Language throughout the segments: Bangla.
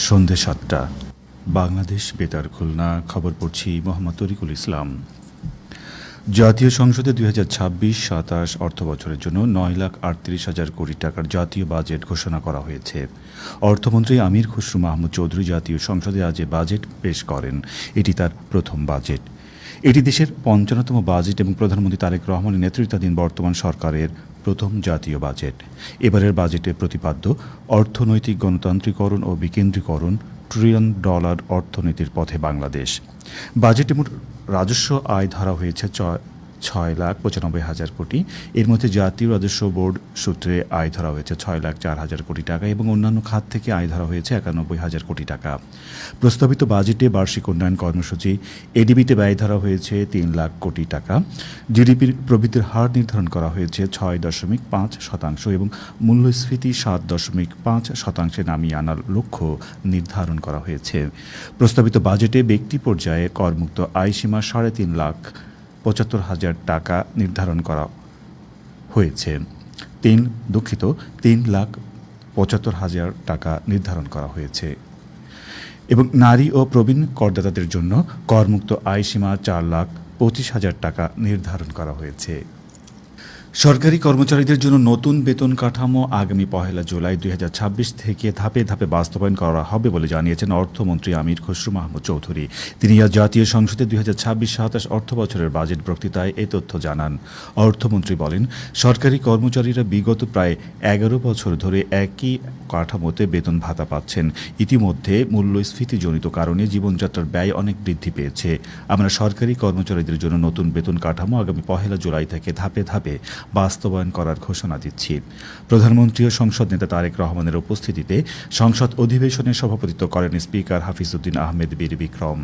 সন্ধে ৭টা বাংলাদেশ বেতার খুলনা। খবর পড়ছি মোহাম্মদ তরিকুল ইসলাম। জাতীয় সংসদে ২০২৬-২৭ অর্থবছরের জন্য ৯,৩৮,০০০ কোটি টাকার জাতীয় বাজেট ঘোষণা করা হয়েছে। অর্থমন্ত্রী আমির খসরু মাহমুদ চৌধুরী জাতীয় সংসদে আজ বাজেট পেশ করেন। এটি তার প্রথম বাজেট। এটি দেশের ৫৫তম বাজেট এবং প্রধানমন্ত্রী তারেক রহমানের নেতৃত্বাধীন বর্তমান সরকারের প্রথম জাতীয় বাজেট। এবারের বাজেটের প্রতিপাদ্য অর্থনৈতিক গণতান্ত্রিকরণ ও বিকেন্দ্রীকরণ, $1 ট্রিলিয়ন অর্থনীতির পথে বাংলাদেশ। বাজেটে মোট রাজস্ব আয় ধরা হয়েছে ৬,৯৫,০০০ কোটি। এর মধ্যে জাতীয় রাজস্ব বোর্ড সূত্রে আয় ধরা হয়েছে ৬,০০,০০০ কোটি টাকা এবং অন্যান্য খাত থেকে আয় ধরা হয়েছে ৯১,০০০ কোটি টাকা। প্রস্তাবিত বাজেটে বার্ষিক উন্নয়ন কর্মসূচি এডিবিতে ব্যয় ধরা হয়েছে ৩,০০,০০০ কোটি টাকা। জিডিপির প্রবৃদ্ধির হার নির্ধারণ করা হয়েছে ৬.৫% এবং মূল্যস্ফীতি ৭.৫% নামিয়ে আনার লক্ষ্য নির্ধারণ করা হয়েছে। প্রস্তাবিত বাজেটে ব্যক্তি পর্যায়ে করমুক্ত আয়সীমা ৩,৭৫,০০০ টাকা নির্ধারণ করা হয়েছে। ৩,৭৫,০০০ টাকা নির্ধারণ করা হয়েছে এবং নারী ও প্রবীণ করদাতাদের জন্য করমুক্ত আয়সীমা ৪,২৫,০০০ টাকা নির্ধারণ করা হয়েছে। সরকারি কর্মচারীদের জন্য নতুন বেতন কাঠামো আগামী ১ জুলাই ২০২৬ থেকে ধাপে ধাপে বাস্তবায়ন করা হবে বলে জানিয়েছেন অর্থমন্ত্রী আমির খসরু মাহমুদ চৌধুরী। তিনি আজ জাতীয় সংসদে ২০২৬-২৭ অর্থবছরের বাজেট বক্তৃতায় এ তথ্য জানান। অর্থমন্ত্রী বলেন, সরকারি কর্মচারীরা বিগত প্রায় ১১ বছর ধরে একই কাঠামোতে বেতন ভাতা পাচ্ছেন। ইতিমধ্যে মূল্যস্ফীতিজনিত কারণে জীবনযাত্রার ব্যয় অনেক বৃদ্ধি পেয়েছে। আমরা সরকারি কর্মচারীদের জন্য নতুন বেতন কাঠামো আগামী ১ জুলাই থেকে ধাপে ধাপে বাস্তবায়ন করার ঘোষণা দিচ্ছি। প্রধানমন্ত্রী ও সংসদ নেতা তারেক রহমানের উপস্থিতিতে সংসদ অধিবেশনে সভাপতিত্ব করেন স্পিকার হাফিজউদ্দিন আহমেদ বীর বিক্রম।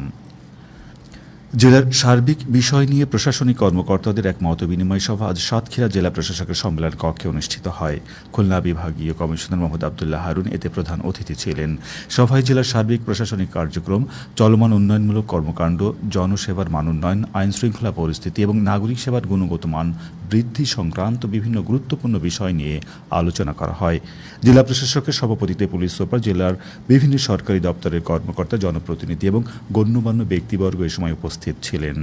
জেলার সার্বিক বিষয় নিয়ে প্রশাসনিক কর্মকর্তাদের এক মতবিনিময় সভা আজ সাতক্ষীরা জেলা প্রশাসকের সম্মেলন কক্ষে অনুষ্ঠিত হয়। খুলনা বিভাগীয় কমিশনার মোহাম্মদ আবদুল্লাহ হারুন এতে প্রধান অতিথি ছিলেন। সভায় জেলার সার্বিক প্রশাসনিক কার্যক্রম, চলমান উন্নয়নমূলক কর্মকাণ্ড, জনসেবার মান উন্নয়ন, আইনশৃঙ্খলা পরিস্থিতি এবং নাগরিক সেবার গুণগত মান বৃদ্ধি সংক্রান্ত বিভিন্ন গুরুত্বপূর্ণ বিষয় নিয়ে আলোচনা করা হয়। জেলা প্রশাসকের সভাপতিত্বে পুলিশ সুপার, জেলার বিভিন্ন সরকারি দপ্তরের কর্মকর্তা, জনপ্রতিনিধি এবং গণ্যমান্য ব্যক্তিবর্গ এ সময় উপস্থিত ছিলেন।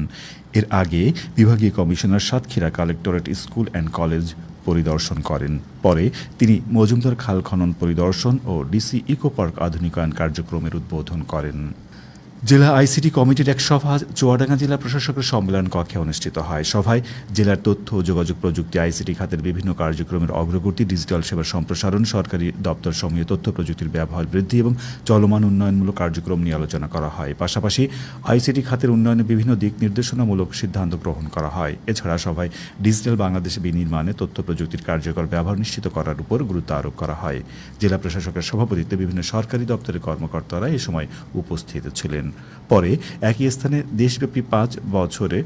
এর আগে বিভাগীয় commissioner Satkhira collectorate school and college পরিদর্শন করেন। পরে তিনি মজুমদার খাল খনন পরিদর্শন ও ডিসি ইকো পার্ক আধুনিকায়ন কার্যক্রমের উদ্বোধন করেন। জেলা আইসিটি কমিটির এক সভা চুয়াডাঙ্গা জেলা প্রশাসকের সম্মেলন কক্ষে অনুষ্ঠিত হয়। সভায় জেলার তথ্য ও যোগাযোগ প্রযুক্তি আইসিটি খাতের বিভিন্ন কার্যক্রমের অগ্রগতি, ডিজিটাল সেবার সম্প্রসারণ, সরকারি দপ্তর সমূহে তথ্য প্রযুক্তির ব্যবহার বৃদ্ধি এবং চলমান উন্নয়নমূলক কার্যক্রম নিয়ে আলোচনা করা হয়। পাশাপাশি আইসিটি খাতের উন্নয়নে বিভিন্ন দিক নির্দেশনামূলক সিদ্ধান্ত গ্রহণ করা হয়। এছাড়া সভায় ডিজিটাল বাংলাদেশ বিনির্মাণে তথ্য প্রযুক্তির কার্যকর ব্যবহার নিশ্চিত করার উপর গুরুত্ব আরোপ করা হয়। জেলা প্রশাসকের সভাপতিত্বে বিভিন্ন সরকারি দপ্তরের কর্মকর্তারা এ সময় উপস্থিত ছিলেন। পরে একই স্থানে দেশব্যাপী ৫ বছরে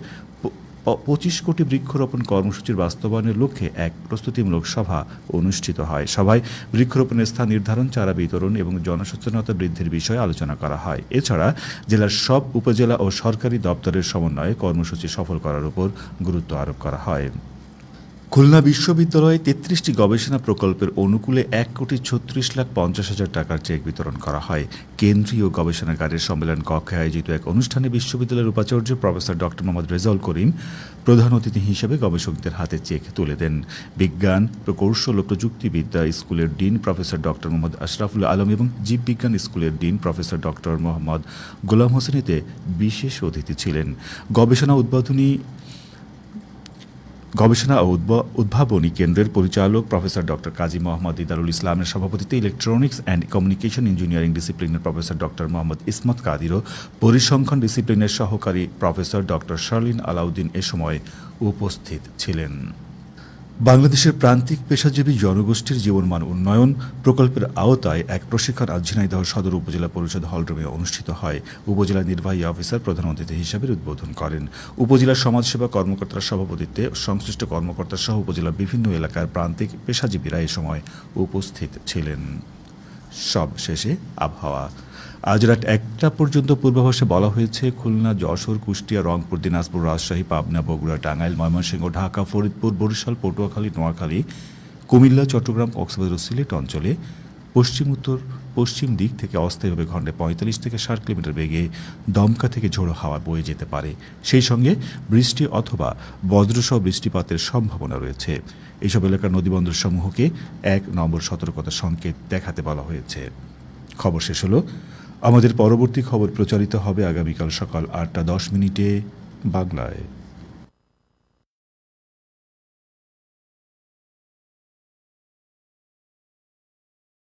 ২৫ কোটি বৃক্ষরোপণ কর্মসূচির বাস্তবায়নের লক্ষ্যে এক প্রস্তুতিমূলক সভা অনুষ্ঠিত হয়। সভায় বৃক্ষরোপণের স্থান নির্ধারণ, চারা বিতরণ এবং জনসচেতনতা বৃদ্ধির বিষয়ে আলোচনা করা হয়। এছাড়া জেলার সব উপজেলা ও সরকারি দপ্তরের সমন্বয়ে কর্মসূচি সফল করার উপর গুরুত্ব আরোপ করা হয়। খুলনা বিশ্ববিদ্যালয়ে ৩৩টি গবেষণা প্রকল্পের অনুকূলে ১,৩৬,৫০,০০০ টাকার চেক বিতরণ করা হয়। কেন্দ্রীয় গবেষণাগারের সম্মেলন কক্ষে আয়োজিত এক অনুষ্ঠানে বিশ্ববিদ্যালয়ের উপাচার্য প্রফেসর ডক্টর মোহাম্মদ রেজাউল করিম প্রধান অতিথি হিসেবে গবেষকদের হাতে চেক তুলে দেন। বিজ্ঞান, প্রকৌশল ও প্রযুক্তিবিদ্যা স্কুলের dean professor doctor Mohammad Ashraful Alam এবং জীববিজ্ঞান স্কুলের dean professor doctor Mohammad Golam Hossain এতে বিশেষ অতিথি ছিলেন। গবেষণা ও উদ্ভাবনী কেন্দ্রের পরিচালক প্রফেসর ডক্টর কাজী মোহাম্মদ দিদারুল ইসলামের সভাপতিত্বে ইলেকট্রনিক্স অ্যান্ড কমিউনিকেশন ইঞ্জিনিয়ারিং ডিসিপ্লিনের প্রফেসর ডক্টর মোহাম্মদ ইসমত কাদির ও পরিসংখ্যান ডিসিপ্লিনের সহকারী প্রফেসর ডক্টর শার্লিন আলাউদ্দিন এ সময় উপস্থিত ছিলেন। বাংলাদেশের প্রান্তিক পেশাজীবী জনগোষ্ঠীর জীবনমান উন্নয়ন প্রকল্পের আওতায় এক প্রশিক্ষণ আজ ঝিনাইদহ সদর উপজেলা পরিষদ হলরুমে অনুষ্ঠিত হয়। উপজেলা নির্বাহী অফিসার প্রধান অতিথি হিসেবে উদ্বোধন করেন। উপজেলা সমাজসেবা কর্মকর্তার সভাপতিত্বে সংশ্লিষ্ট কর্মকর্তা সহ উপজেলার বিভিন্ন এলাকার প্রান্তিক পেশাজীবীরা এ সময় উপস্থিত ছিলেন। সব শেষে আবহাওয়া। আজ রাত ১টা পর্যন্ত পূর্বাভাসে বলা হয়েছে খুলনা, যশোর, কুষ্টিয়া, রংপুর, দিনাজপুর, রাজশাহী, পাবনা, বগুড়া, টাঙ্গাইল, ময়মনসিংহ, ঢাকা, ফরিদপুর, বরিশাল, পটুয়াখালী, নোয়াখালী, কুমিল্লা, চট্টগ্রাম, কক্সবাজার ও সিলেট অঞ্চলে পশ্চিম উত্তর পশ্চিম দিক থেকে অস্থায়ীভাবে ঘন্টায় ৪৫ থেকে ৬০ কিলোমিটার বেগে দমকা থেকে ঝোড়ো হাওয়া বয়ে যেতে পারে। সেই সঙ্গে বৃষ্টি অথবা বজ্রসহ বৃষ্টিপাতের সম্ভাবনা রয়েছে। এইসব এলাকার নদীবন্দর সমূহকে ১ নম্বর সতর্কতা সংকেত দেখাতে বলা হয়েছে। খবর শেষ হলো। আমাদের পরবর্তী খবর প্রচারিত হবে আগামীকাল সকাল ৮টা ১০ মিনিটে বাংলায়।